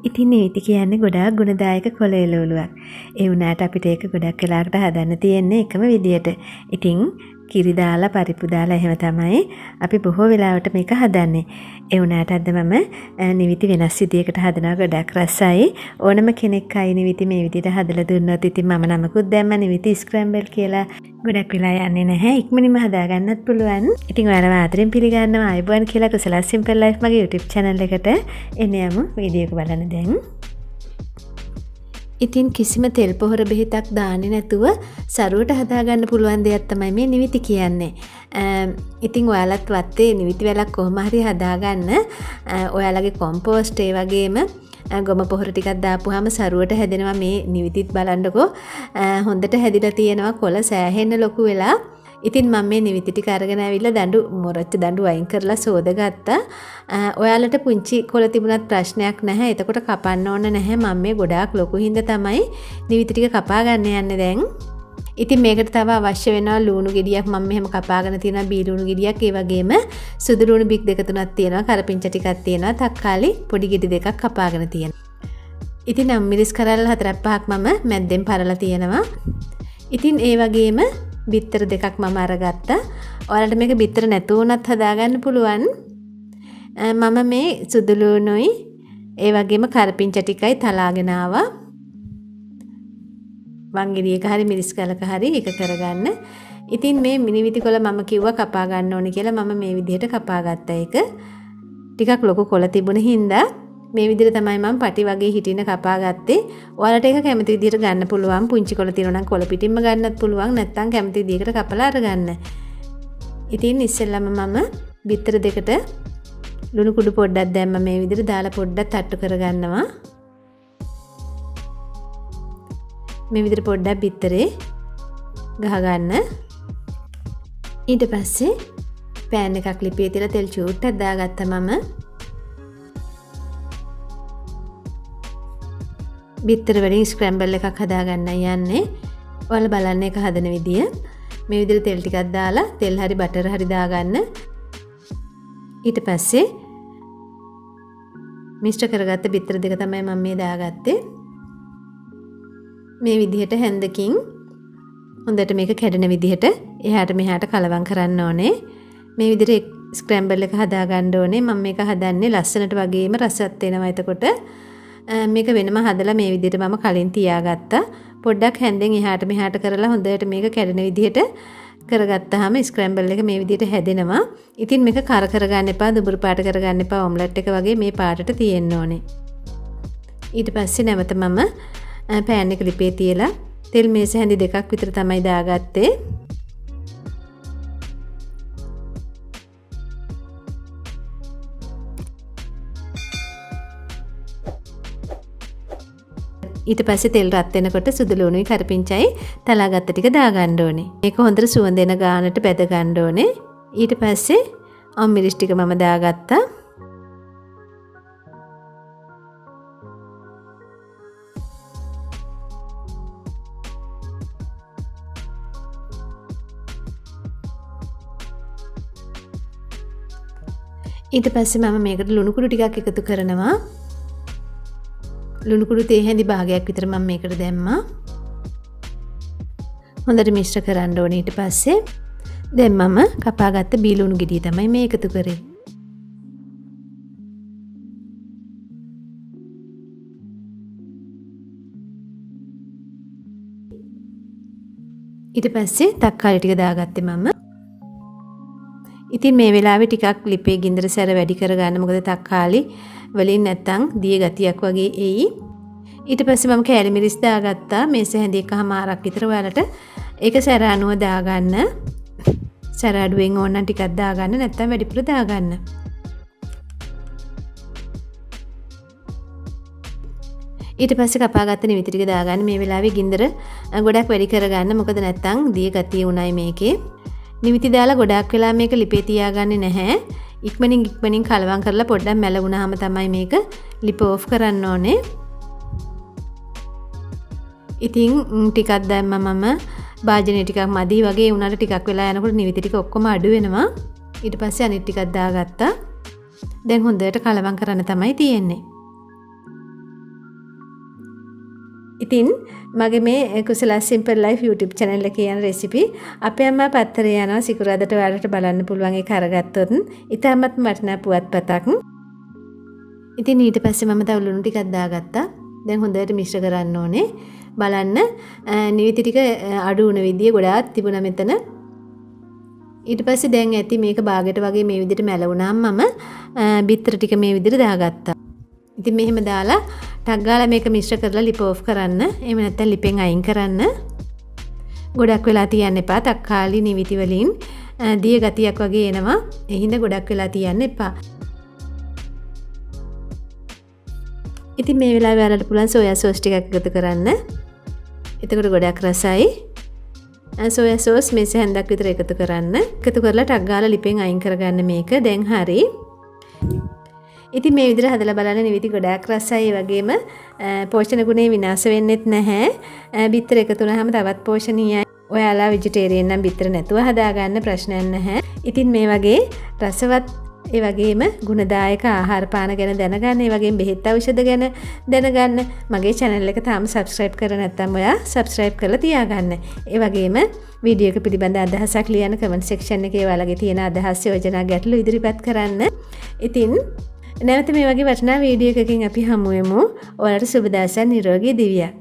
ඉතින් නිවිති කියන්නේ ගොඩාක් ගුණදායක කොළ එළවලුවක්. ඒ වුණාට අපිට ඒක ගොඩක් වෙලාවට හදන්න තියෙන්නේ එකම විදියට. ඉතින් කිරි දාලා පරිප්පු දාලා එහෙම තමයි අපි බොහෝ වෙලාවට මේක හදන්නේ. ඒ වුණාට අද මම නිවිති වෙනස් විදියකට හදනවා ගොඩක් රසයි. ඕනම කෙනෙක් අය නිවිති මේ විදියට හදලා දුන්නොත් ඉතින් මම නමකුත් දැම්ම නිවිති ස්ක්‍රැම්බල් කියලා. ගොඩක් වෙලා යන්නේ නැහැ. ඉක්මනින්ම හදාගන්නත් පුළුවන්. ඉතින් ඔයාලව ආදරෙන් පිළිගන්නවා ආයුබෝවන් කියලා කුසලා සිම්පල් ලයිෆ් මගේ YouTube channel එකට එන්න යමු වීඩියෝ එක බලන්න දැන්. ඉතින් කිසිම තෙල් පොහොර බෙහෙතක් දාන්නේ නැතුව සරුවට හදාගන්න පුළුවන් දෙයක් තමයි මේ නිවිති කියන්නේ. ඉතින් ඔයාලත් වත්තේ නිවිති වැලක් කොහොම හරි හදාගන්න. ඔයාලගේ කොම්පෝස්ට් ඒ වගේම ගොම පොහොර ටිකක් දාපුවාම සරුවට හැදෙනවා මේ නිවිතිත් බලන්නකෝ. හොඳට හැදිලා තියෙනවා කොළ සෑහෙන්න ලොකු වෙලා. ඉතින් මම මේ නිවිති ටික අරගෙන ඇවිල්ලා මොරච්ච දඬු වයින් කරලා සෝදගත්තා. ඔයාලට පුංචි කොළ තිබුණත් ප්‍රශ්නයක් නැහැ. එතකොට කපන්න ඕන නැහැ. මම මේ ගොඩාක් ලොකු හින්දා තමයි නිවිති ටික කපා ගන්න යන්නේ දැන්. ඉතින් මේකට තව අවශ්‍ය වෙනවා ලුණු ගෙඩියක්. මම මෙහෙම කපාගෙන තියෙනවා බී ලුණු ගෙඩියක්. ඒ වගේම සුදු ලුණු බික් දෙක තුනක් තියෙනවා. කරපිංච ටිකක් තියෙනවා. තක්කාලි පොඩි ගෙඩි දෙකක් කපාගෙන තියෙනවා. ඉතින් මිරිස් කරල්ල 4-5ක් මම මැද්දෙන් පරලා තියෙනවා. ඉතින් ඒ වගේම බිත්තර දෙකක් මම අරගත්තා. ඔයාලට මේක බිත්තර නැතුව උනත් හදාගන්න පුළුවන්. මම මේ සුදු ලුණුයි ඒ වගේම කරපිංච ටිකයි තලාගෙන ආවා. වංගෙඩියක හරි මිරිස් ගලක හරි එක කරගන්න. ඉතින් මේ නිවිති කොළ මම කිව්වා කපා ගන්න ඕනේ කියලා. මම මේ විදිහට කපා ගත්තා ඒක. ටිකක් ලොකු කොළ තිබුණ හින්දා මේ විදිහට තමයි මම පටි වගේ හිටින කපා ගත්තේ. ඔයාලට ඒක කැමති විදිහට ගන්න පුළුවන්. පුංචි කොළ තියෙනවා නම් කොළ පිටින්ම ගන්නත් පුළුවන්. නැත්නම් කැමති විදිහකට කපලා අරගන්න. ඉතින් ඉස්සෙල්ලාම මම බිත්තර දෙකට ලුණු කුඩු පොඩ්ඩක් දැම්ම මේ විදිහට දාලා පොඩ්ඩක් තට්ටු කරගන්නවා. මේ විදිහට පොඩ්ඩක් බිත්තරේ ගහගන්න. ඊට පස්සේ පෑන් එකක් ලිපේ තියලා තෙල් චූට්ටක් දාගත්තා මම. බිත්තර වලින් ස්ක්‍රැම්බල් එකක් හදාගන්නයි යන්නේ. ඔයාලා බලන්න එක හදන විදිය. මේ විදිහට තෙල් ටිකක් දාලා තෙල් හරි බටර් හරි දාගන්න. ඊට පස්සේ මිශ්‍ර කරගත්ත බිත්තර දෙක තමයි මම මේ දාගත්තේ. මේ විදිහට හැන්දකින් හොඳට මේක කැඩෙන විදිහට එහාට මෙහාට කලවම් කරන්න ඕනේ. මේ විදිහට ස්ක්‍රැම්බල් එක හදාගන්න ඕනේ. මම මේක හදන්නේ ලස්සනට වගේම රසවත් වෙනවා. එතකොට මේක වෙනම හදලා මේ විදිහට මම කලින් තියාගත්තා. පොඩ්ඩක් හැන්දෙන් එහාට මෙහාට කරලා හොඳට මේක කැඩෙන විදිහට කරගත්තාම ස්ක්‍රැම්බල් එක මේ විදිහට හැදෙනවා. ඉතින් මේක කර කරගන්න එපා, දුඹුරු පාට කරගන්න එපා. ඔම්ලට් එක වගේ මේ පාටට තියෙන්න ඕනේ. ඊට පස්සේ නැවත මම පෑන් එක ලිපේ තියලා තෙල් මේස හැඳි දෙකක් විතර තමයි දාගත්තේ. ඊට පස්සේ තෙල් රත් වෙනකොට සුදු ලුණුයි කරපිංචයි තලාගත්ත ටික දාගන්න ඕනේ. මේක හොඳට සුවඳ එන ගානට බැද ගන්න ඕනේ. ඊට පස්සේ මිරිස් ටික මම දාගත්තා. ඊට පස්සේ මම මේකට ලුණු කුඩු ටිකක් එකතු කරනවා. ලුණු කුඩු තේ හැඳි භාගයක් විතර මම මේකට දැම්මා. හොඳට මිශ්‍ර කරන්න ඕනේ. ඊට පස්සේ දැන් මම කපාගත්ත බී ලුණු ගෙඩිය තමයි මේ එකතු කරේ. ඊට පස්සේ තක්කාලි ටික දාගත්තේ මම. ඉතින් මේ වෙලාවේ ටිකක් ලිපේ ගින්දර සැර වැඩි කරගන්න. මොකද තක්කාලි වලින් නැත්තම් දිය ගතියක් වගේ එයි. ඊට පස්සේ මම කෑලි මිරිස් දාගත්තා. මේස හැඳි එකමාරක් විතර. ඔයාලට ඒක සැර අනුව දාගන්න. සැර අඩුවෙන් ඕන නම් ටිකක් දාගන්න. නැත්තම් වැඩිපුර දාගන්න. ඊට පස්සේ කපාගත්ත නිවිති ටික දාගන්න. මේ වෙලාවේ ගින්දර ගොඩක් වැඩි කරගන්න. මොකද නැත්තම් දිය ගතිය උණයි මේකේ. නිවිති දාලා ගොඩක් වෙලා මේක ලිපේ තියාගන්නේ නැහැ. ඉක්මනින් කලවම් කරලා පොඩ්ඩක් මැල වුණාම තමයි මේක ලිප ඕෆ් කරන්න ඕනේ. ඉතින් ටිකක් දැම්ම මම භාජනයේ ටිකක් මදි වගේ උනාට ටිකක් වෙලා යනකොට නිවිති ටික ඔක්කොම අඩු වෙනවා. ඊට පස්සේ අනිත් ටිකක් දාගත්තා. දැන් හොඳට කලවම් කරන්න තමයි තියෙන්නේ. ඉතින් මගේ මේ කුසලා සිම්පල් ලයිෆ් YouTube channel එකේ යන රෙසිපි අපේ අම්මා පත්තරේ යනවා සිකුරාදට ඔයාලට බලන්න පුළුවන් ඒක අරගත්තොත් ඉතාමත් වටිනා පුවත්පතක්. ඉතින් ඊට පස්සේ මම තව ලුණු ටිකක් දාගත්තා. දැන් හොඳට මිශ්‍ර කරන්න ඕනේ. බලන්න නිවිති ටික අඩු වුණ විදිය ගොඩාක් තිබුණා මෙතන. ඊට පස්සේ දැන් ඇති මේක බාගෙට වගේ මේ විදිහට මැලවුණාම මම බිත්තර ටික මේ විදිහට දාගත්තා. ඉතින් මෙහෙම දාලා ටක් ගාලා මේක මිශ්‍ර කරලා ලිප ඔෆ් කරන්න. එහෙම නැත්නම් ලිපෙන් අයින් කරන්න. ගොඩක් වෙලා තියන්න එපා. තක්කාලි නිවිති වලින් දිය ගතියක් වගේ එනවා. ඒ හින්දා ගොඩක් වෙලා තියන්න එපා. ඉතින් මේ වෙලාවේ ඔයාලට පුළුවන් සෝයා සෝස් ටිකක් එකතු කරන්න. එතකොට ගොඩක් රසයි. සෝයා සෝස් මේස හැන්දක් විතර එකතු කරන්න. එකතු කරලා ටක් ගාලා ලිපෙන් අයින් කරගන්න මේක. දැන් හරි. ඉතින් මේ විදිහට හදලා බලන්න නිවිති ගොඩාක් රසයි. ඒ වගේම පෝෂණ ගුණේ විනාශ වෙන්නෙත් නැහැ. බිත්තර එකතු වුණාම තවත් පෝෂණීයයි. ඔයාලා වෙජිටේරියන් නම් බිත්තර නැතුව හදාගන්න ප්‍රශ්නයක් නැහැ. ඉතින් මේ වගේ රසවත් ඒ වගේම ගුණදායක ආහාර පාන ගැන දැනගන්න, ඒ වගේම බෙහෙත් ඖෂධ ගැන දැනගන්න මගේ channel එක තාම subscribe කරලා නැත්නම් ඔයා subscribe කරලා තියාගන්න. ඒ වගේම වීඩියෝ එක පිළිබඳ අදහසක් ලියන්න comment section එකේ ඔයාලගේ තියෙන අදහස් යෝජනා ගැටලු ඉදිරිපත් කරන්න. ඉතින් නැවත මේ වගේ වටිනා වීඩියෝ එකකින් අපි හමු වෙමු. ඔයාලට සුබ දවසක් නිරෝගී දිවියක්.